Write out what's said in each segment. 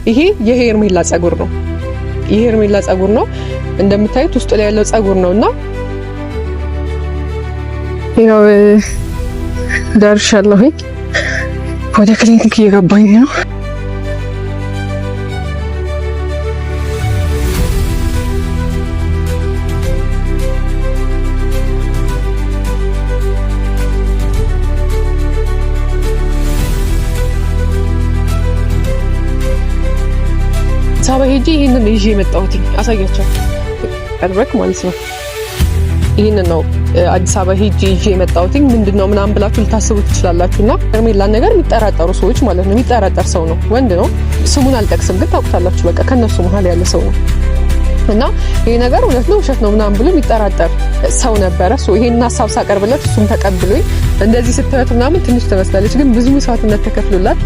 ይሄ የሄርሜላ ጸጉር ነው። የሄርሜላ ጸጉር ነው እንደምታዩት ውስጥ ላይ ያለው ጸጉር ነውና ያው ደርሻለሁ። ወደ ክሊኒክ እየገባኝ ነው። ሳባ ሄጂ ይሄንን ይዤ የመጣሁት አሳያቸው አድረክ ማለት ነው። ይሄንን ነው አዲስ አበባ ሄጂ ይዤ የመጣሁት ምንድነው ምናምን ብላችሁ ልታስቡ ትችላላችሁና ሄርሜላን ነገር የሚጠራጠሩ ሰዎች ማለት ነው። የሚጠራጠር ሰው ነው፣ ወንድ ነው። ስሙን አልጠቅስም ግን ታውቁታላችሁ። በቃ ከነሱ መሀል ያለ ሰው ነው እና ይሄ ነገር እውነት ነው ውሸት ነው ምናምን ብሎ የሚጠራጠር ሰው ነበረ። ይሄን ሐሳብ ሳቀርብለት እሱም ተቀብሎኝ እንደዚህ ስትበት ምናምን ትንሽ ትመስላለች፣ ግን ብዙ መስዋዕትነት ተከፍሎላት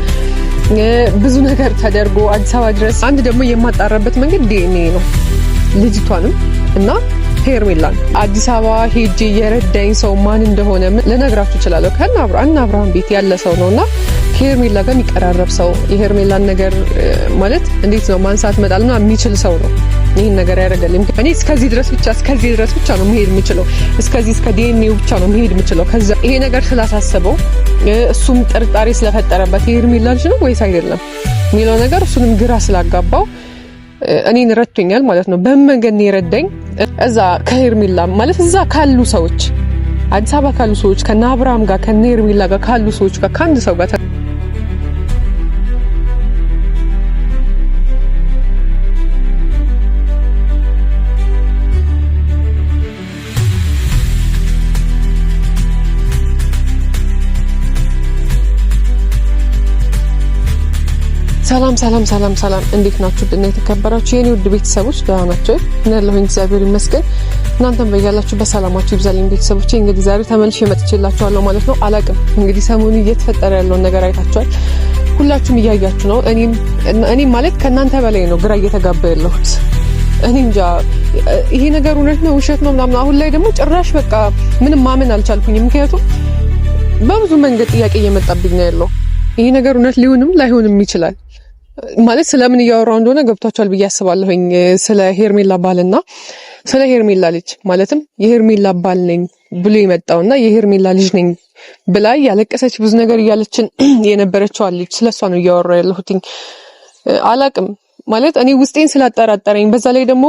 ብዙ ነገር ተደርጎ አዲስ አበባ ድረስ አንድ ደግሞ የማጣራበት መንገድ ዲኤንኤ ነው። ልጅቷንም እና ሄርሜላን አዲስ አበባ ሄጄ የረዳኝ ሰው ማን እንደሆነ ልነግራችሁ እችላለሁ። ከእነ አብርሃም ቤት ያለ ሰው ነውና ከሄርሜላ ጋር የሚቀራረብ ሰው የሄርሜላን ነገር ማለት እንዴት ነው ማንሳት መጣልና የሚችል ሰው ነው። ይሄን ነገር ያደርጋልኝ እኔ እስከዚህ ድረስ ብቻ ነው መሄድ የምችለው። እስከ ዲኤንኤው ብቻ ነው መሄድ የምችለው። ከዛ ይሄ ነገር ስላሳሰበው እሱም ጥርጣሬ ስለፈጠረበት የሄርሜላ ልጅ ነው ወይስ አይደለም የሚለው ነገር እሱንም ግራ ስላጋባው እኔን ረድቶኛል ማለት ነው። በመንገድ ነው የረዳኝ። እዛ ከሄርሜላ ማለት እዛ ካሉ ሰዎች አዲስ አበባ ካሉ ሰዎች ከነ አብርሃም ጋር ከነ ሄርሜላ ጋር ካሉ ሰዎች ጋር ከአንድ ሰው ጋር ሰላም እንዴት ናችሁ? ድና የተከበራችሁ የኔ ውድ ቤተሰቦች ደህና ናችሁ? እኔ ያለሁኝ እግዚአብሔር ይመስገን። እናንተም በያላችሁ በሰላማችሁ ይብዛልኝ ቤተሰቦቼ። እንግዲህ ዛሬ ተመልሼ መጥቼላችኋለሁ ማለት ነው። አላቅም እንግዲህ ሰሞኑን እየተፈጠረ ያለውን ነገር አይታችኋል። ሁላችሁም እያያችሁ ነው። እኔም ማለት ከእናንተ በላይ ነው ግራ እየተጋባ ያለሁት። እኔ እንጃ ይሄ ነገር እውነት ነው ውሸት ነው ምናምን። አሁን ላይ ደግሞ ጭራሽ በቃ ምንም ማመን አልቻልኩኝም። ምክንያቱም በብዙ መንገድ ጥያቄ እየመጣብኝ ነው ያለው። ይሄ ነገር እውነት ሊሆንም ላይሆንም ይችላል። ማለት ስለምን እያወራው እንደሆነ ገብቷቸዋል ብዬ አስባለሁኝ። ስለ ሄርሜላ ባልና ስለ ሄርሜላ ልጅ ማለትም የሄርሜላ ባል ነኝ ብሎ የመጣውና የሄርሜላ ልጅ ነኝ ብላ ያለቀሰች ብዙ ነገር እያለችን የነበረችው ልጅ ስለሷ ነው እያወራው ያለሁት። አላቅም ማለት እኔ ውስጤን ስላጠራጠረኝ በዛ ላይ ደግሞ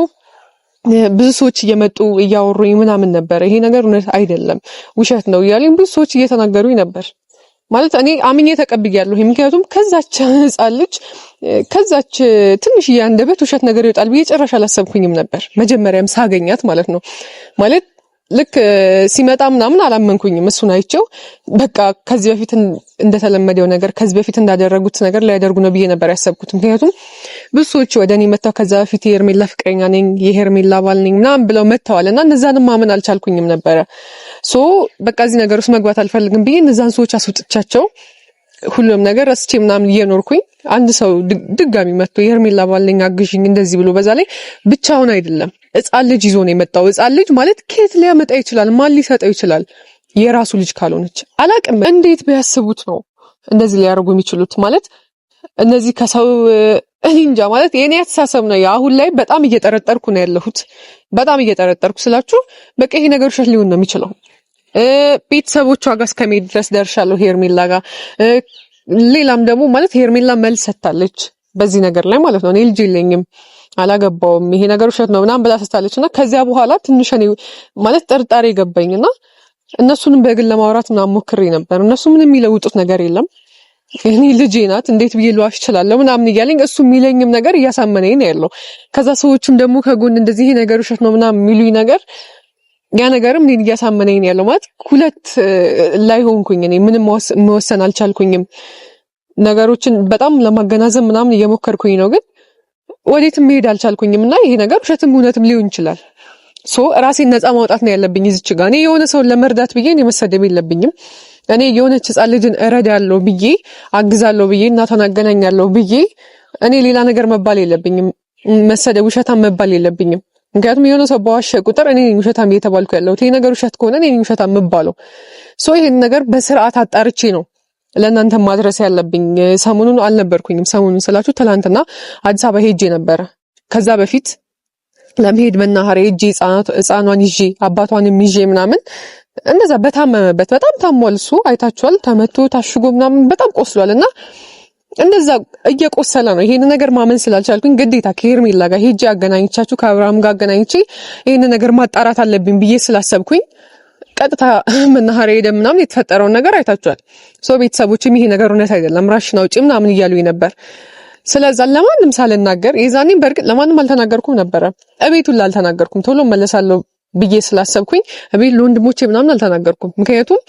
ብዙ ሰዎች እየመጡ እያወሩኝ ምናምን ነበር። ይሄ ነገር እውነት አይደለም ውሸት ነው እያሉኝ ብዙ ሰዎች እየተናገሩኝ ነበር። ማለት እኔ አምኜ ተቀብያለሁ። ምክንያቱም ከዛች ህፃን ልጅ ከዛች ትንሽ ያንደበት ውሸት ነገር ይወጣል ብዬ ጭራሽ አላሰብኩኝም ነበር። መጀመሪያም ሳገኛት ማለት ነው። ማለት ልክ ሲመጣ ምናምን አላመንኩኝም። እሱን አይቼው በቃ ከዚህ በፊት እንደተለመደው ነገር ከዚህ በፊት እንዳደረጉት ነገር ሊያደርጉ ነው ብዬ ነበር ያሰብኩት። ምክንያቱም ብዙ ሰዎች ወደኔ መጣው ከዛ በፊት የሄርሜላ ፍቅረኛ ነኝ የሄርሜላ ባል ነኝ ምናምን ብለው መተዋልና እነዛንም ማመን አልቻልኩኝም ነበረ። በቃ እዚህ ነገር ውስጥ መግባት አልፈልግም ብዬ እነዛን ሰዎች አስወጥቻቸው ሁሉም ነገር ረስቼ ምናምን እየኖርኩኝ አንድ ሰው ድጋሚ መጥቶ የሄርሜላ ባል ነኝ አግዥኝ እንደዚህ ብሎ በዛ ላይ ብቻውን አይደለም ህፃን ልጅ ይዞ ነው የመጣው። ህፃን ልጅ ማለት ከየት ሊያመጣ ይችላል? ማን ሊሰጠው ይችላል? የራሱ ልጅ ካልሆነች አላቅም። እንዴት ቢያስቡት ነው እንደዚህ ሊያደርጉ የሚችሉት? ማለት እነዚህ ከሰው እኔ እንጃ ማለት የኔ አስተሳሰብ ነው። አሁን ላይ በጣም እየጠረጠርኩ ነው ያለሁት። በጣም እየጠረጠርኩ ስላችሁ በቃ ይሄ ነገር ውሸት ሊሆን ነው የሚችለው። ቤተሰቦቿ ጋር እስከመሄድ ድረስ ደርሻለሁ ሄርሜላ ጋር። ሌላም ደግሞ ማለት ሄርሜላ መልስ ሰጥታለች በዚህ ነገር ላይ ማለት ነው። እኔ ልጅ የለኝም አላገባውም ይሄ ነገር ውሸት ነው ምናምን ብላ ሰጥታለችና ከዚያ በኋላ ትንሽ እኔ ማለት ጥርጣሬ ገባኝና እነሱንም በግል ለማውራት ምናምን ሞክሬ ነበር። እነሱ ምንም የሚለውጡት ነገር የለም። እኔ ልጄ ናት እንዴት ብዬ ልዋሽ እችላለሁ ምናምን እያለኝ እሱ የሚለኝም ነገር እያሳመነኝ ነው ያለው። ከዛ ሰዎቹም ደግሞ ከጎን እንደዚህ ይሄ ነገር ውሸት ነው ምናምን የሚሉኝ ነገር ያ ነገርም እኔን እያሳመነኝ ነው ያለው። ማለት ሁለት ላይ ሆንኩኝ። እኔ ምንም መወሰን አልቻልኩኝም። ነገሮችን በጣም ለማገናዘብ ምናምን እየሞከርኩኝ ነው፣ ግን ወዴትም መሄድ አልቻልኩኝምና ይሄ ነገር ውሸትም እውነትም ሊሆን ይችላል። ራሴን ነፃ ማውጣት ነው ያለብኝ እዚች ጋር። እኔ የሆነ ሰውን ለመርዳት ብዬ እኔ መሰደብ የለብኝም። እኔ የሆነች ህፃን ልጅን እረዳለሁ ብዬ አግዛለሁ ብዬ እናቷን አገናኛለሁ ብዬ እኔ ሌላ ነገር መባል የለብኝም። መሰደብ ውሸታም መባል የለብኝም። ምክንያቱም የሆነ ሰው በዋሸ ቁጥር እኔ ውሸታም እየተባልኩ ያለሁት ይሄ ነገር ውሸት ከሆነ እኔ ውሸታም የምባለው። ይሄን ነገር በስርዓት አጣርቼ ነው ለእናንተ ማድረስ ያለብኝ። ሰሞኑን አልነበርኩኝም። ሰሞኑን ስላችሁ ትላንትና አዲስ አበባ ሄጄ ነበረ። ከዛ በፊት ለመሄድ መናኸሪያ ሄጄ ህፃኗን ይዤ አባቷንም ይዤ ምናምን እንደዛ በታመመበት በጣም ታሟል። እሱ አይታችኋል። ተመቶ ታሽጎ ምናምን በጣም ቆስሏል እና እንደዛ እየቆሰለ ነው። ይሄን ነገር ማመን ስላልቻልኩኝ ግዴታ ከሄርሜላ ጋር ሄጄ አገናኝቻችሁ ከአብርሃም ጋር አገናኝቼ ይሄን ነገር ማጣራት አለብኝ ብዬ ስላሰብኩኝ ቀጥታ መናኸሪያ ሄደ ምናምን የተፈጠረውን ነገር አይታችኋል። ቤተሰቦችም ይሄ ነገር እውነት አይደለም ራሽን አውጪ ምናምን እያሉኝ ነበር። ስለዛ ለማንም ሳልናገር የዛኔም በእርግጥ ለማንም አልተናገርኩም ነበረ። እቤቱን ላልተናገርኩም ቶሎ መለሳለሁ ብዬ ስላሰብኩኝ እቤት ለወንድሞቼ ምናምን አልተናገርኩም። ምክንያቱም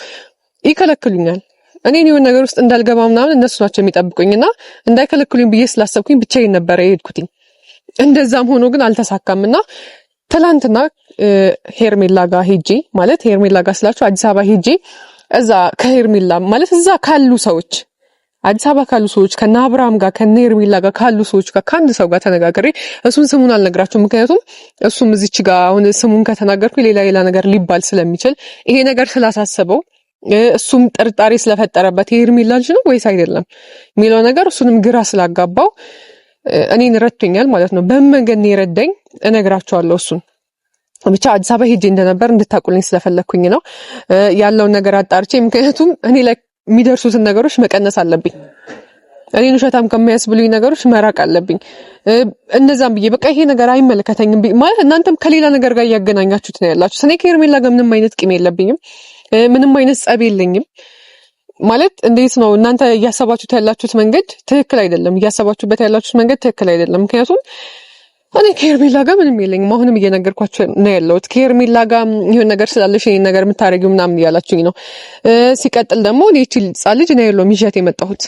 ይከለክሉኛል። እኔን የሆነ ነገር ውስጥ እንዳልገባ ምናምን እነሱ ናቸው የሚጠብቁኝና እንዳይከለክሉኝ ብዬ ስላሰብኩኝ ብቻዬን ነበረ የሄድኩትኝ። እንደዛም ሆኖ ግን አልተሳካምና ትላንትና ሄርሜላ ጋር ሄጄ ማለት ሄርሜላ ጋር ስላችሁ አዲስ አበባ ሄጄ እዛ ከሄርሜላ ማለት እዛ ካሉ ሰዎች አዲስ አበባ ካሉ ሰዎች ከነ አብርሃም ጋር ከነ ሄርሜላ ጋር ካሉ ሰዎች ጋር ከአንድ ሰው ጋር ተነጋግሬ እሱን ስሙን አልነግራቸውም። ምክንያቱም እሱም እዚች ጋር አሁን ስሙን ከተናገርኩ ሌላ ነገር ሊባል ስለሚችል ይሄ ነገር ስላሳሰበው እሱም ጥርጣሬ ስለፈጠረበት ሄርሜላ ልጅ ነው ወይስ አይደለም የሚለው ነገር እሱንም ግራ ስላጋባው እኔን ረድቶኛል ማለት ነው። በመንገድ የረዳኝ እነግራቸዋለሁ። እሱን ብቻ አዲስ አበባ ሄጄ እንደነበር እንድታቁልኝ ስለፈለኩኝ ነው ያለውን ነገር አጣርቼ። ምክንያቱም እኔ ላይ የሚደርሱትን ነገሮች መቀነስ አለብኝ። እኔን ውሸታም ከሚያስብሉኝ ነገሮች መራቅ አለብኝ። እንደዛም ብዬ በቃ ይሄ ነገር አይመለከተኝም ማለት እናንተም ከሌላ ነገር ጋር እያገናኛችሁት ነው ያላችሁት። እኔ ከሄርሜላ ጋር ምንም አይነት ቂም የለብኝም። ምንም አይነት ጸብ የለኝም። ማለት እንዴት ነው እናንተ እያሰባችሁት ያላችሁት መንገድ ትክክል አይደለም። እያሰባችሁበት ያላችሁት መንገድ ትክክል አይደለም። ምክንያቱም እኔ ከሄርሜላ ጋር ምንም የለኝም። አሁንም እየነገርኳችሁ ነው ያለሁት። ከሄርሜላ ጋር ይሁን ነገር ስላለሽ ይሄን ነገር የምታረጊው ምናምን እያላችሁኝ ነው። ሲቀጥል ደግሞ እኔ እቺ ህፃን ልጅ ነው ያለው ይዣት የመጣሁት።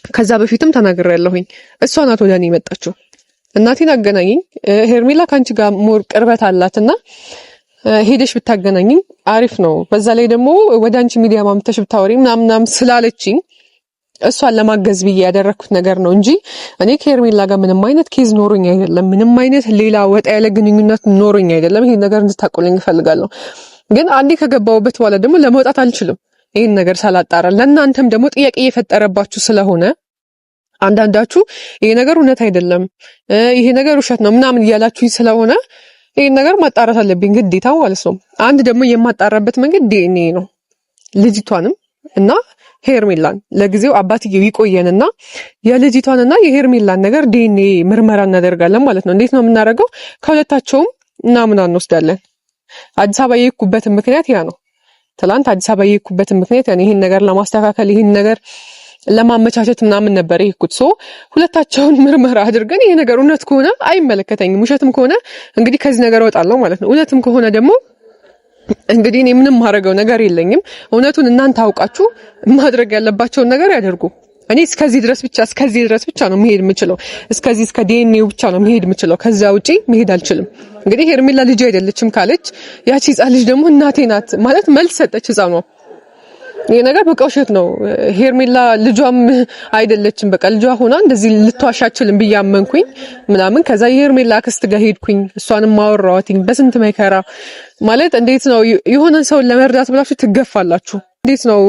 ከዛ በፊትም ተናግሬያለሁኝ። እሷ ናት ወደ እኔ የመጣችው። እናቴን አገናኘኝ። ሄርሜላ ካንቺ ጋር ሞር ቅርበት አላትና ሄደሽ ብታገናኝኝ አሪፍ ነው። በዛ ላይ ደግሞ ወደ አንቺ ሚዲያ ማምተሽ ብታወሪ ምናምን ስላለችኝ እሷን ለማገዝ ብዬ ያደረኩት ነገር ነው እንጂ እኔ ከሄርሜላ ጋር ምንም አይነት ኬዝ ኖሮኝ አይደለም። ምንም አይነት ሌላ ወጣ ያለ ግንኙነት ኖሮኝ አይደለም። ይሄን ነገር እንድታቆልኝ እፈልጋለሁ። ግን አንዴ ከገባሁበት በኋላ ደግሞ ለመውጣት አልችልም። ይሄን ነገር ሳላጣራ ለእናንተም ደግሞ ጥያቄ እየፈጠረባችሁ ስለሆነ አንዳንዳችሁ ይሄ ነገር እውነት አይደለም፣ ይሄ ነገር ውሸት ነው ምናምን እያላችሁኝ ስለሆነ ይሄን ነገር ማጣራት አለብኝ ግዴታ ማለት ነው። አንድ ደግሞ የማጣራበት መንገድ ዲኤንኤ ነው። ልጅቷንም እና ሄርሜላን ለጊዜው አባትዬው ይቆየንና የልጅቷንና የሄርሜላን ነገር ዲኤንኤ ምርመራ እናደርጋለን ማለት ነው። እንዴት ነው የምናደርገው? ከሁለታቸውም ናሙና እንወስዳለን። አዲስ አበባ የሄድኩበትን ምክንያት ያ ነው። ትላንት አዲስ አበባ የሄድኩበትን ምክንያት ያ ነው። ይሄን ነገር ለማስተካከል ይሄን ነገር ለማመቻቸት ምናምን ነበር የሄድኩት። ሁለታቸውን ምርመራ አድርገን ይሄ ነገር እውነት ከሆነ አይመለከተኝም፣ ውሸትም ከሆነ እንግዲህ ከዚህ ነገር እወጣለሁ ማለት ነው። እውነትም ከሆነ ደግሞ እንግዲህ እኔ ምንም ማድረገው ነገር የለኝም። እውነቱን እናንተ አውቃችሁ ማድረግ ያለባቸውን ነገር ያደርጉ። እኔ እስከዚህ ድረስ ብቻ ነው መሄድ የምችለው። እስከ ዲኤንኤው ብቻ ነው መሄድ የምችለው። ከዛ ውጪ መሄድ አልችልም። እንግዲህ ሄርሜላ ልጅ አይደለችም ካለች ያቺ ህፃን ልጅ ደግሞ እናቴ ናት ማለት መልስ ሰጠች ህፃኗ። ይሄ ነገር በቃ ውሸት ነው። ሄርሜላ ልጇም አይደለችም። በቃ ልጇ ሆና እንደዚህ ልትዋሻችልም ብያመንኩኝ ምናምን። ከዛ የሄርሜላ አክስት ጋር ሄድኩኝ። እሷንም ማወራዋትኝ በስንት መከራ ማለት እንዴት ነው የሆነን ሰው ለመርዳት ብላችሁ ትገፋላችሁ? እንዴት ነው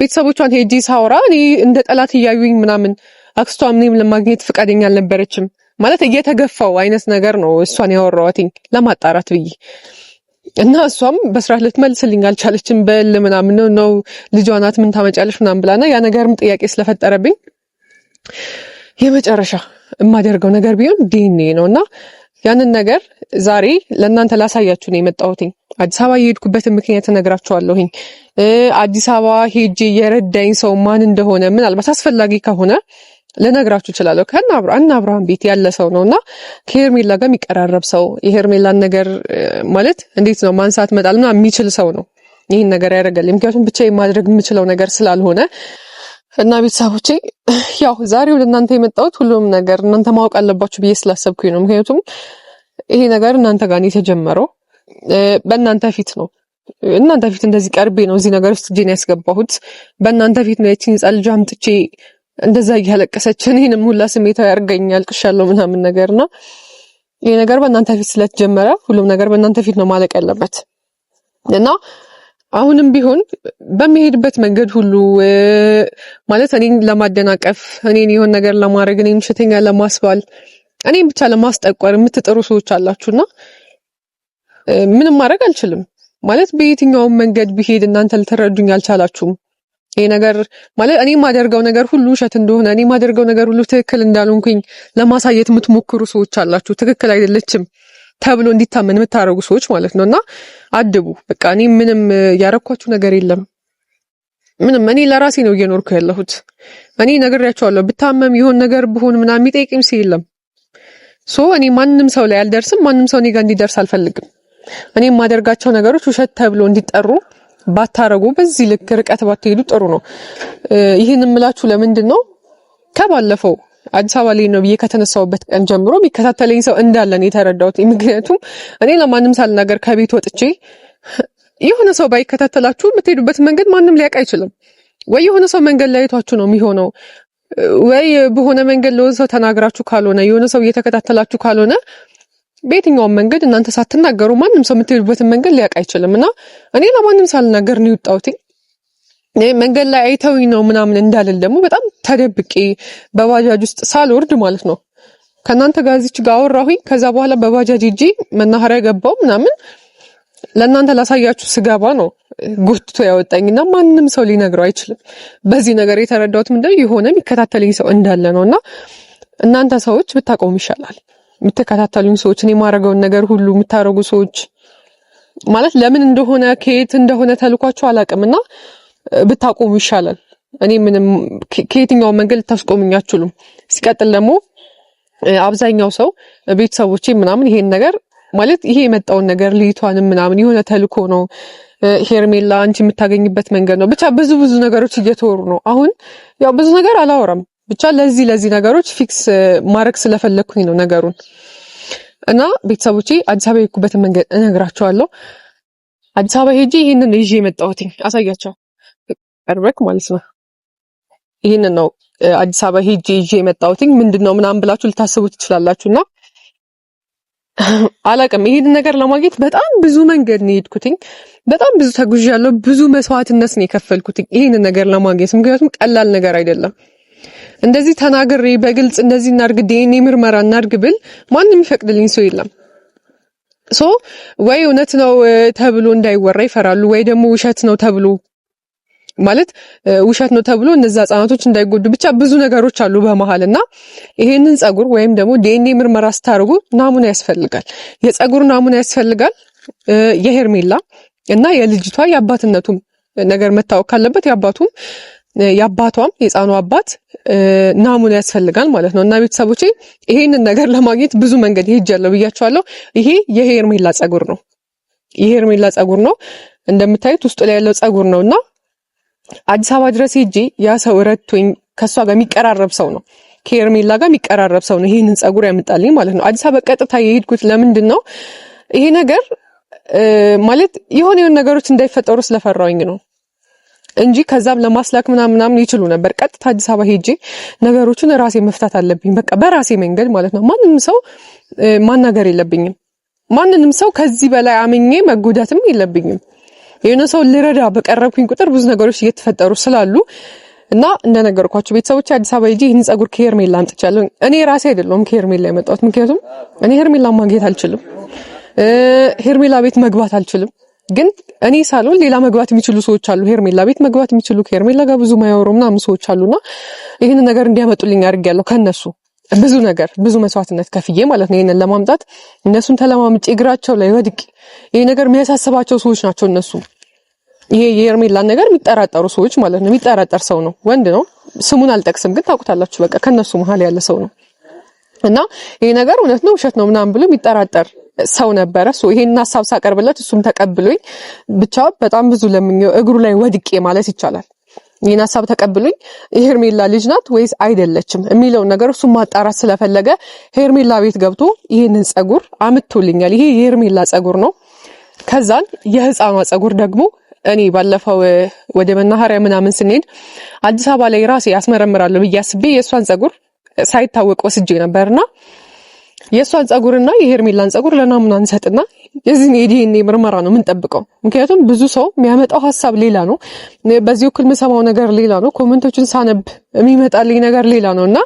ቤተሰቦቿን ሄጂ ሳወራ እኔ እንደ ጠላት እያዩኝ ምናምን። አክስቷ ምንም ለማግኘት ፈቃደኛ አልነበረችም ማለት እየተገፋው አይነት ነገር ነው እሷን ያወራዋትኝ ለማጣራት ብዬ እና እሷም በስራት ልትመልስልኝ አልቻለችም። በል ምናምን ነው ልጇ ናት ምን ታመጫለሽ ምናምን ብላና ያ ነገርም ጥያቄ ስለፈጠረብኝ የመጨረሻ የማደርገው ነገር ቢሆን ዲኤንኤ ነውና ያንን ነገር ዛሬ ለእናንተ ላሳያችሁ ነው የመጣሁትኝ። አዲስ አበባ የሄድኩበትን ምክንያት እነግራችኋለሁኝ። አዲስ አበባ ሄጄ የረዳኝ ሰው ማን እንደሆነ ምናልባት አስፈላጊ ከሆነ ልነግራችሁ እችላለሁ። ከእነ አብርሃም ቤት ያለ ሰው ነውና ከሄርሜላ ጋር የሚቀራረብ ሰው የሄርሜላን ነገር ማለት እንዴት ነው ማንሳት መጣል ምናምን የሚችል ሰው ነው ይሄን ነገር ያደርጋል። ምክንያቱም ብቻ ማድረግ የምችለው ነገር ስላልሆነ እና ቤተሰቦቼ ያው ዛሬው ለእናንተ የመጣሁት ሁሉም ነገር እናንተ ማወቅ አለባችሁ ብዬ ስላሰብኩኝ ነው። ምክንያቱም ይሄ ነገር እናንተ ጋር ነው የተጀመረው፣ በእናንተ ፊት ነው። እናንተ ፊት እንደዚህ ቀርቤ ነው እዚህ ነገር ውስጥ እጄን ያስገባሁት። በእናንተ ፊት ነው የቺን ህፃን ልጅ አምጥቼ እንደዛ እያለቀሰች እኔንም ሁላ ስሜታዊ ያርገኛል አልቅሻለሁ ምናምን ነገርና ይሄ ነገር በእናንተ ፊት ስለተጀመረ ሁሉም ነገር በእናንተ ፊት ነው ማለቅ ያለበት እና አሁንም ቢሆን በሚሄድበት መንገድ ሁሉ ማለት እኔን ለማደናቀፍ እኔን የሆነ ነገር ለማድረግ እኔን ሽተኛ ለማስባል እኔን ብቻ ለማስጠቆር የምትጥሩ ሰዎች አላችሁና ምንም ማድረግ አልችልም ማለት በየትኛው መንገድ ቢሄድ እናንተ ልትረዱኝ አልቻላችሁም። ይሄ ነገር ማለት እኔ ማደርገው ነገር ሁሉ ውሸት እንደሆነ እኔ ማደርገው ነገር ሁሉ ትክክል እንዳልሆንኩኝ ለማሳየት የምትሞክሩ ሰዎች አላችሁ። ትክክል አይደለችም ተብሎ እንዲታመን የምታረጉ ሰዎች ማለት ነውና አድቡ። በቃ እኔ ምንም ያረኳችሁ ነገር የለም። ምንም እኔ ለራሴ ነው እየኖርኩ ያለሁት። እኔ ነግሬያቸዋለሁ ብታመም ይሆን ነገር ብሆን ምናምን የሚጠይቅም ሰው የለም። እኔ ማንንም ሰው ላይ አልደርስም። ማንንም ሰው እኔ ጋር እንዲደርስ አልፈልግም። እኔ የማደርጋቸው ነገሮች ውሸት ተብሎ እንዲጠሩ ባታረጉ በዚህ ልክ ርቀት ባትሄዱ ጥሩ ነው። ይህን እምላችሁ ለምንድን ነው ከባለፈው አዲስ አበባ ላይ ነው ብዬ ከተነሳውበት ቀን ጀምሮ የሚከታተለኝ ሰው እንዳለ ነው የተረዳሁት። ምክንያቱም እኔ ለማንም ሳልናገር ከቤት ወጥቼ የሆነ ሰው ባይከታተላችሁ የምትሄዱበት መንገድ ማንም ሊያውቅ አይችልም። ወይ የሆነ ሰው መንገድ ላይ አይቷችሁ ነው የሚሆነው፣ ወይ በሆነ መንገድ ለሆነ ሰው ተናግራችሁ ካልሆነ የሆነ ሰው እየተከታተላችሁ ካልሆነ በየትኛውም መንገድ እናንተ ሳትናገሩ ማንም ሰው የምትሄዱበትን መንገድ ሊያውቅ አይችልም። እና እኔ ለማንም ሳልናገር ነው የወጣሁት። መንገድ ላይ አይተውኝ ነው ምናምን እንዳልል ደግሞ በጣም ተደብቄ በባጃጅ ውስጥ ሳልወርድ ማለት ነው ከናንተ ጋር እዚች ጋር አወራሁኝ። ከዛ በኋላ በባጃጅ ሂጂ መናኸሪያ ገባው ምናምን ለእናንተ ላሳያችሁ ስገባ ነው ጎትቶ ያወጣኝና ማንም ሰው ሊነግረው አይችልም። በዚህ ነገር የተረዳሁት ምንድነው የሆነ የሚከታተለኝ ሰው እንዳለ ነውና እናንተ ሰዎች ብታቆሙ ይሻላል። የምትከታተሉኝ ሰዎች እኔ የማደርገውን ነገር ሁሉ የምታረጉ ሰዎች ማለት ለምን እንደሆነ ከየት እንደሆነ ተልኳችሁ አላውቅምና ብታቆሙ ይሻላል። እኔ ምንም ከየትኛው መንገድ ልታስቆሙኝ አትችሉም። ሲቀጥል ደግሞ አብዛኛው ሰው ቤተሰቦቼ ምናምን ይሄን ነገር ማለት ይሄ የመጣውን ነገር ልይቷንም ምናምን የሆነ ተልኮ ነው ሄርሜላ አንቺ የምታገኝበት መንገድ ነው ብቻ ብዙ ነገሮች እየተወሩ ነው። አሁን ያው ብዙ ነገር አላወራም ብቻ ለዚህ ነገሮች ፊክስ ማድረግ ስለፈለኩኝ ነው ነገሩን። እና ቤተሰቦቼ አዲስ አበባ የሄድኩበትን መንገድ እነግራቸዋለሁ። አዲስ አበባ ሄጄ ይሄንን ይዤ የመጣሁት አሳያቸው ቀርበክ ማለት ነው። ይሄንን ነው አዲስ አበባ ሄጄ ይዤ የመጣሁት ምንድነው ምናምን ብላችሁ ልታስቡ ትችላላችሁና አላቅም። ይሄን ነገር ለማግኘት በጣም ብዙ መንገድ ነው የሄድኩት። በጣም ብዙ ተጉዣለሁ። ብዙ መስዋዕትነት ነው የከፈልኩት ይሄን ነገር ለማግኘት። ምክንያቱም ቀላል ነገር አይደለም። እንደዚህ ተናግሬ በግልጽ እንደዚህ እናርግ ዲኤንኤ ምርመራ እናርግ ብል ማንም ይፈቅድልኝ ሰው የለም። ወይ እውነት ነው ተብሎ እንዳይወራ ይፈራሉ፣ ወይ ደግሞ ውሸት ነው ተብሎ ማለት ውሸት ነው ተብሎ እነዛ ህጻናቶች እንዳይጎዱ ብቻ ብዙ ነገሮች አሉ በመሃልና ይሄንን ጸጉር ወይም ደግሞ ዲኤንኤ ምርመራ ስታርጉ ናሙና ያስፈልጋል። የጸጉር ናሙና ያስፈልጋል። የሄርሜላ እና የልጅቷ የአባትነቱም ነገር መታወቅ ካለበት የአባቷም የህፃኑ አባት ናሙና ያስፈልጋል ማለት ነው። እና ቤተሰቦቼ ይሄንን ነገር ለማግኘት ብዙ መንገድ ሄጃለሁ ብያቸዋለሁ። ይሄ የሄርሜላ ጸጉር ነው። የሄርሜላ ጸጉር ነው እንደምታዩት ውስጡ ላይ ያለው ጸጉር ነውና አዲስ አበባ ድረስ ሄጄ ያ ሰው ረድቶኝ ከሷ ጋር የሚቀራረብ ሰው ነው፣ ከሄርሜላ ጋር የሚቀራረብ ሰው ነው ይሄንን ጸጉር ያመጣልኝ ማለት ነው። አዲስ አበባ ቀጥታ የሄድኩት ለምንድን ነው ይሄ ነገር ማለት የሆነ ነገሮች እንዳይፈጠሩ ስለፈራውኝ ነው እንጂ ከዛም ለማስላክ ምናምን ይችሉ ነበር። ቀጥታ አዲስ አበባ ሄጄ ነገሮችን ራሴ መፍታት አለብኝ በቃ በራሴ መንገድ ማለት ነው። ማንንም ሰው ማናገር የለብኝም። ማንንም ሰው ከዚህ በላይ አምኜ መጎዳትም የለብኝም። የሆነ ሰው ልረዳ በቀረብኩኝ ቁጥር ብዙ ነገሮች እየተፈጠሩ ስላሉ እና እንደነገርኳችሁ ቤተሰቦች አዲስ አበባ ሄጄ ይህን ጸጉር ከሄርሜላ አምጥቻለሁ። እኔ ራሴ አይደለሁም ከሄርሜላ የመጣሁት፣ ምክንያቱም እኔ ሄርሜላ ማግኘት አልችልም፣ ሄርሜላ ቤት መግባት አልችልም። ግን እኔ ሳልሆን ሌላ መግባት የሚችሉ ሰዎች አሉ፣ ሄርሜላ ቤት መግባት የሚችሉ ከሄርሜላ ጋር ብዙ ማያወሩ ምናምን ሰዎች አሉና ይህን ነገር እንዲያመጡልኝ አድርጌያለሁ። ከነሱ ብዙ ነገር ብዙ መስዋዕትነት ከፍዬ ማለት ነው ይሄንን ለማምጣት እነሱን ተለማምጬ እግራቸው ላይ ወድቄ ይሄ ነገር የሚያሳስባቸው ሰዎች ናቸው እነሱ። ይሄ የሄርሜላን ነገር የሚጠራጠሩ ሰዎች ማለት ነው። የሚጠራጠር ሰው ነው፣ ወንድ ነው፣ ስሙን አልጠቅስም ግን ታውቁታላችሁ። በቃ ከነሱ መሀል ያለ ሰው ነው እና ይሄ ነገር እውነት ነው ውሸት ነው ምናምን ብሎ የሚጠራጠር ሰው ነበረ። ይሄን ሐሳብ ሳቀርብለት እሱም ተቀብሎኝ ብቻ በጣም ብዙ ለምኜው እግሩ ላይ ወድቄ ማለት ይቻላል ይሄን ሐሳብ ተቀብሎኝ የሄርሜላ ልጅ ናት ወይስ አይደለችም የሚለው ነገር እሱ ማጣራት ስለፈለገ ሄርሜላ ቤት ገብቶ ይሄንን ጸጉር አምጥቶልኛል። ይሄ የሄርሜላ ጸጉር ነው። ከዛን የህፃኗ ጸጉር ደግሞ እኔ ባለፈው ወደ መናኸሪያ ምናምን ስንሄድ አዲስ አበባ ላይ ራሴ ያስመረምራለሁ ብዬ አስቤ የእሷን ጸጉር ሳይታወቅ ወስጄ ነበርና የእሷን ጸጉርና የሄርሜላን ጸጉር ለናሙና እንሰጥና የዚህ የዲኤንኤ ምርመራ ነው የምንጠብቀው። ምክንያቱም ብዙ ሰው የሚያመጣው ሐሳብ ሌላ ነው፣ በዚህ እኩል የምሰማው ነገር ሌላ ነው፣ ኮሜንቶችን ሳነብ የሚመጣልኝ ነገር ሌላ ነውና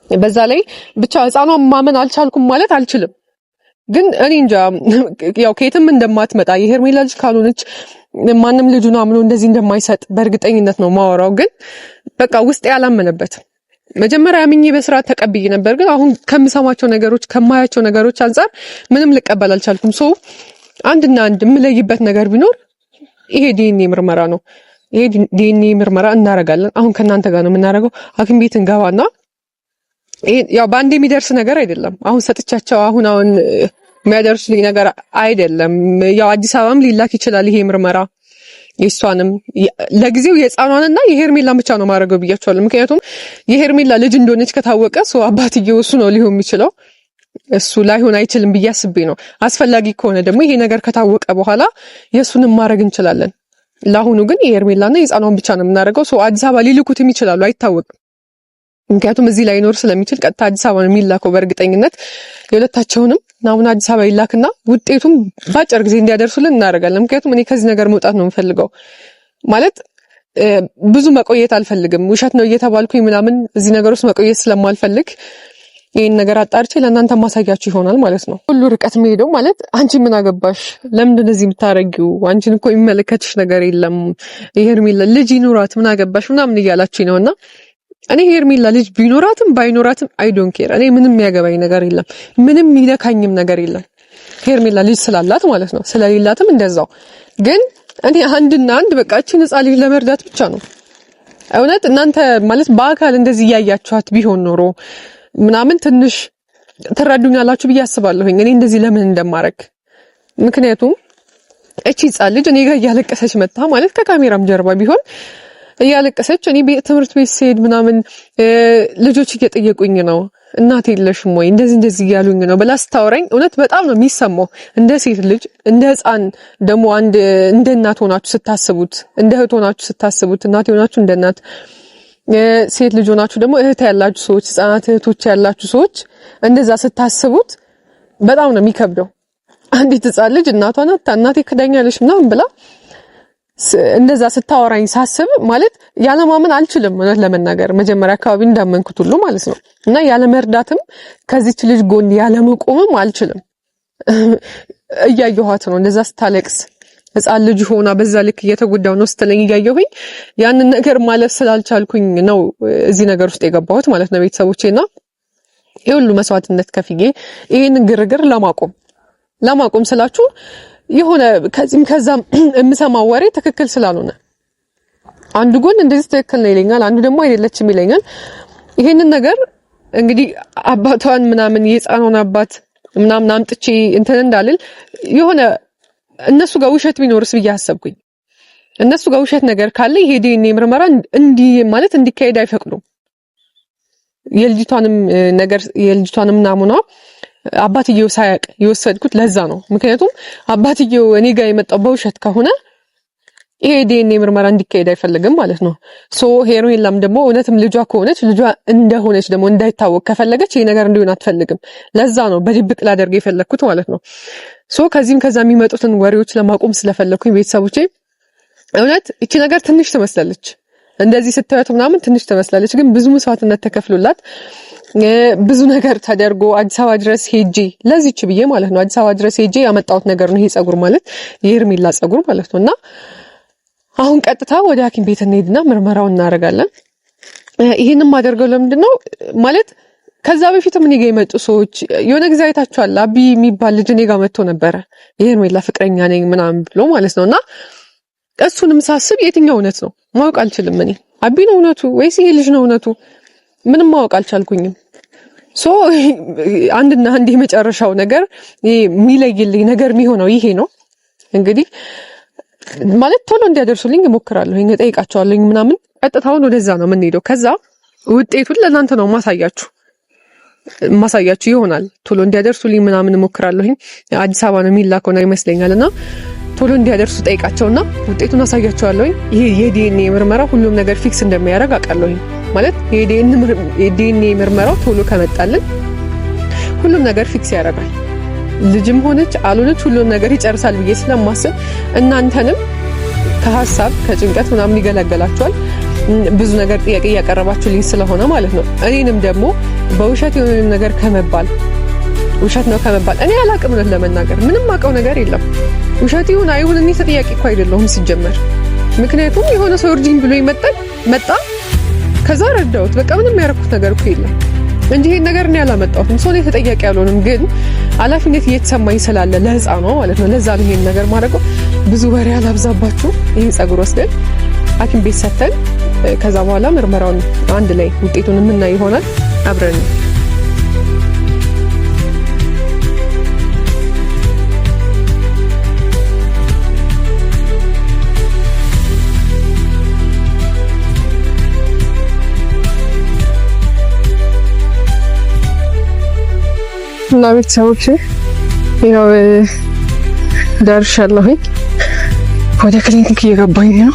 በዛ ላይ ብቻ ህፃኗን ማመን አልቻልኩም ማለት አልችልም። ግን እኔ እንጃ ያው ከየትም እንደማትመጣ የሄርሜላ ልጅ ካልሆነች ማንም ልጁን አምኖ እንደዚህ እንደማይሰጥ በእርግጠኝነት ነው ማወራው። ግን በቃ ውስጥ ያላመነበት መጀመሪያ አምኜ በስርዓት ተቀብዬ ነበር። ግን አሁን ከምሰማቸው ነገሮች ከማያቸው ነገሮች አንፃር ምንም ልቀበል አልቻልኩም። ሶ አንድና አንድ የምለይበት ነገር ቢኖር ይሄ ዲኤንኤ ምርመራ ነው። ይሄ ዲኤንኤ ምርመራ እናረጋለን። አሁን ከእናንተ ጋር ነው የምናደርገው። ሐኪም ቤት እንገባና ያው በአንድ የሚደርስ ነገር አይደለም። አሁን ሰጥቻቸው አሁን የሚያደርሱልኝ ነገር አይደለም። ያው አዲስ አበባም ሊላክ ይችላል ይሄ ምርመራ። የሷንም ለጊዜው የህፃኗንና የሄርሜላን ብቻ ነው ማድረገው ብያቸዋለሁ። ምክንያቱም የሄርሜላ ልጅ እንደሆነች ከታወቀ ሰው አባትየው እሱ ነው ሊሆን የሚችለው፣ እሱ ላይሆን አይችልም ብዬ አስቤ ነው። አስፈላጊ ከሆነ ደግሞ ይሄ ነገር ከታወቀ በኋላ የሱንም ማድረግ እንችላለን። ለአሁኑ ግን የሄርሜላና የህፃኗን ብቻ ነው የምናደርገው። ሰው አዲስ አበባ ሊልኩትም ይችላሉ፣ አይታወቅም። ምክንያቱም እዚህ ላይ ኖር ስለሚችል ቀጥታ አዲስ አበባ ነው የሚላከው በእርግጠኝነት። የሁለታቸውንም ናሙና አዲስ አበባ ይላክና ውጤቱም ባጭር ጊዜ እንዲያደርሱልን እናደርጋለን። ምክንያቱም እኔ ከዚህ ነገር መውጣት ነው የምፈልገው። ማለት ብዙ መቆየት አልፈልግም። ውሸት ነው እየተባልኩኝ ምናምን እዚህ ነገር ውስጥ መቆየት ስለማልፈልግ ይሄን ነገር አጣርቼ ለእናንተ ማሳያችሁ ይሆናል ማለት ነው። ሁሉ ርቀት መሄደው ማለት አንቺ ምን አገባሽ? ለምንድን ነው እዚህ የምታረጊው? አንቺን እኮ የሚመለከትሽ ነገር የለም። የሄርሜላ ልጅ ይኑራት ምን አገባሽ ምናምን እያላችሁኝ ነውና እኔ ሄርሜላ ልጅ ቢኖራትም ባይኖራትም አይ ዶንት ኬር። እኔ ምንም የሚያገባኝ ነገር የለም፣ ምንም የሚነካኝም ነገር የለም። ሄርሜላ ልጅ ስላላት ማለት ነው፣ ስለሌላትም እንደዛው። ግን እኔ አንድና አንድ በቃ እቺን ህፃን ልጅ ለመርዳት ብቻ ነው። እውነት እናንተ ማለት በአካል እንደዚህ እያያችኋት ቢሆን ኖሮ ምናምን ትንሽ ትረዱኛላችሁ ብዬ አስባለሁኝ እኔ እንደዚህ ለምን እንደማረግ። ምክንያቱም እቺ ህፃን ልጅ እኔ ጋር እያለቀሰች መጣ ማለት ከካሜራም ጀርባ ቢሆን እያለቀሰች እኔ ትምህርት ቤት ስሄድ ምናምን ልጆች እየጠየቁኝ ነው እናት የለሽም ወይ እንደዚህ እያሉኝ ነው ብላ ስታወራኝ እውነት በጣም ነው የሚሰማው። እንደ ሴት ልጅ እንደ ህፃን ደግሞ እንደ እናት ሆናችሁ ስታስቡት፣ እንደ እህት ሆናችሁ ስታስቡት፣ እናት ሆናችሁ እንደ እናት፣ ሴት ልጅ ሆናችሁ ደግሞ እህት ያላችሁ ሰዎች፣ ህፃናት እህቶች ያላችሁ ሰዎች እንደዛ ስታስቡት በጣም ነው የሚከብደው። አንዲት ህፃን ልጅ እናቴ ክዳኛለሽ ምናምን ብላ እንደዛ ስታወራኝ ሳስብ ማለት ያለማመን አልችልም። እውነት ለመናገር መጀመሪያ አካባቢ እንዳመንኩት ሁሉ ማለት ነው። እና ያለመርዳትም ከዚች ልጅ ጎን ያለመቆምም አልችልም። እያየኋት ነው እንደዛ ስታለቅስ ህፃን ልጅ ሆና በዛ ልክ እየተጎዳው ነው ስትለኝ እያየሁኝ ያንን ነገር ማለት ስላልቻልኩኝ ነው እዚህ ነገር ውስጥ የገባሁት ማለት ነው ቤተሰቦቼና የሁሉ መስዋዕትነት ከፍዬ ይሄንን ግርግር ለማቆም ስላችሁ የሆነ ከዚህም ከዛም የምሰማው ወሬ ትክክል ስላልሆነ አንዱ ጎን እንደዚህ ትክክል ነው ይለኛል፣ አንዱ ደግሞ አይደለችም ይለኛል። ይሄንን ነገር እንግዲህ አባቷን ምናምን የህፃኗን አባት ምናምን አምጥቼ እንትን እንዳልል የሆነ እነሱ ጋር ውሸት ቢኖርስ ብዬ አሰብኩኝ። እነሱ ጋር ውሸት ነገር ካለ ይሄ ዲኤንኤ ምርመራ ማለት እንዲካሄድ አይፈቅዱም። የልጅቷንም ናሙና አባትየው ሳያቅ የወሰድኩት ለዛ ነው። ምክንያቱም አባትየው እኔ ጋር የመጣው በውሸት ከሆነ ይሄ ዲኤንኤ ምርመራ እንዲካሄድ አይፈልግም ማለት ነው። ሶ ሄርሜላም ደግሞ እውነትም ልጇ ከሆነች ልጇ እንደሆነች ደግሞ እንዳይታወቅ ከፈለገች ይሄ ነገር እንዲሆን አትፈልግም። ለዛ ነው በድብቅ ላደርግ የፈለኩት ማለት ነው። ሶ ከዚህም ከዛ የሚመጡትን ወሬዎች ለማቆም ስለፈለኩኝ ቤተሰቦቼ እውነት እቺ ነገር ትንሽ ትመስላለች፣ እንደዚህ ስታዩት ምናምን ትንሽ ትመስላለች፣ ግን ብዙ መስዋዕትነት ተከፍሎላት ብዙ ነገር ተደርጎ አዲስ አበባ ድረስ ሄጄ ለዚች ብዬ ማለት ነው አዲስ አበባ ድረስ ሄጄ ያመጣሁት ነገር ነው። ይሄ ጸጉር ማለት የሄርሜላ ጸጉር ማለት ነውና አሁን ቀጥታ ወደ ሐኪም ቤት እንሄድና ምርመራውን እናደርጋለን። ይሄንን ማደርገው ለምንድነው ማለት ከዛ በፊትም እኔ ጋር የመጡ ሰዎች የሆነ ጊዜ አይታችኋል። አቢ የሚባል ልጅ እኔ ጋር መጥቶ ነበረ የሄርሜላ ፍቅረኛ ነኝ ምናምን ብሎ ማለት ነውና እሱንም ሳስብ የትኛው እውነት ነው ማወቅ አልችልም። እኔ አቢ ነው እውነቱ ወይስ ይሄ ልጅ ነው እውነቱ ምንም ማወቅ አልቻልኩኝም። ሶ አንድና አንድ የመጨረሻው ነገር የሚለይልኝ ነገር የሚሆነው ይሄ ነው። እንግዲህ ማለት ቶሎ እንዲያደርሱልኝ እሞክራለሁ፣ እጠይቃቸዋለሁ ምናምን። ቀጥታውን ወደዛ ነው የምንሄደው። ከዛ ውጤቱን ለእናንተ ነው ማሳያችሁ ይሆናል። ቶሎ እንዲያደርሱልኝ ምናምን እሞክራለሁ። አዲስ አበባ ነው የሚላከው ነው ይመስለኛልና ቶሎ እንዲያደርሱ ጠይቃቸውና ውጤቱን አሳያቸዋለሁ። ይሄ የዲኤንኤ ምርመራ ሁሉም ነገር ፊክስ እንደሚያደርግ አውቃለሁ። ማለት የዲኤንኤ ምርመራው ቶሎ ከመጣልን ሁሉም ነገር ፊክስ ያደርጋል። ልጅም ሆነች አልሆነች ሁሉን ነገር ይጨርሳል ብዬ ስለማስብ እናንተንም ከሀሳብ ከጭንቀት ምናምን ይገላገላችኋል። ብዙ ነገር ጥያቄ እያቀረባችሁልኝ ስለሆነ ማለት ነው። እኔንም ደግሞ በውሸት የሆነ ነገር ከመባል ውሸት ነው ከመባል እኔ አላቅም ነው ለመናገር ምንም አውቀው ነገር የለም። ውሸት ይሁን አይሁን እኔ ተጠያቂ እኮ አይደለሁም ሲጀመር። ምክንያቱም የሆነ ሰው እርጅኝ ብሎ መጣ ከዛ ረዳሁት። በቃ ምንም ያደረኩት ነገር እኮ የለም እንጂ ይሄን ነገር እኔ አላመጣሁትም። ሰው ላይ ተጠያቂ ያልሆንም፣ ግን ኃላፊነት እየተሰማኝ ስላለ ለህፃኗ ማለት ነው። ለዛ ነው ይሄን ነገር ማድረገው። ብዙ ወሬ አላብዛባችሁ። ይሄ ጸጉር ወስደን ሐኪም ቤት ሰተን ከዛ በኋላ ምርመራውን አንድ ላይ ውጤቱን የምናይ ይሆናል አብረን። እና ቤተሰቦቼ ያው ደርሻለሁኝ። ወደ ክሊኒክ እየገባኝ ነው።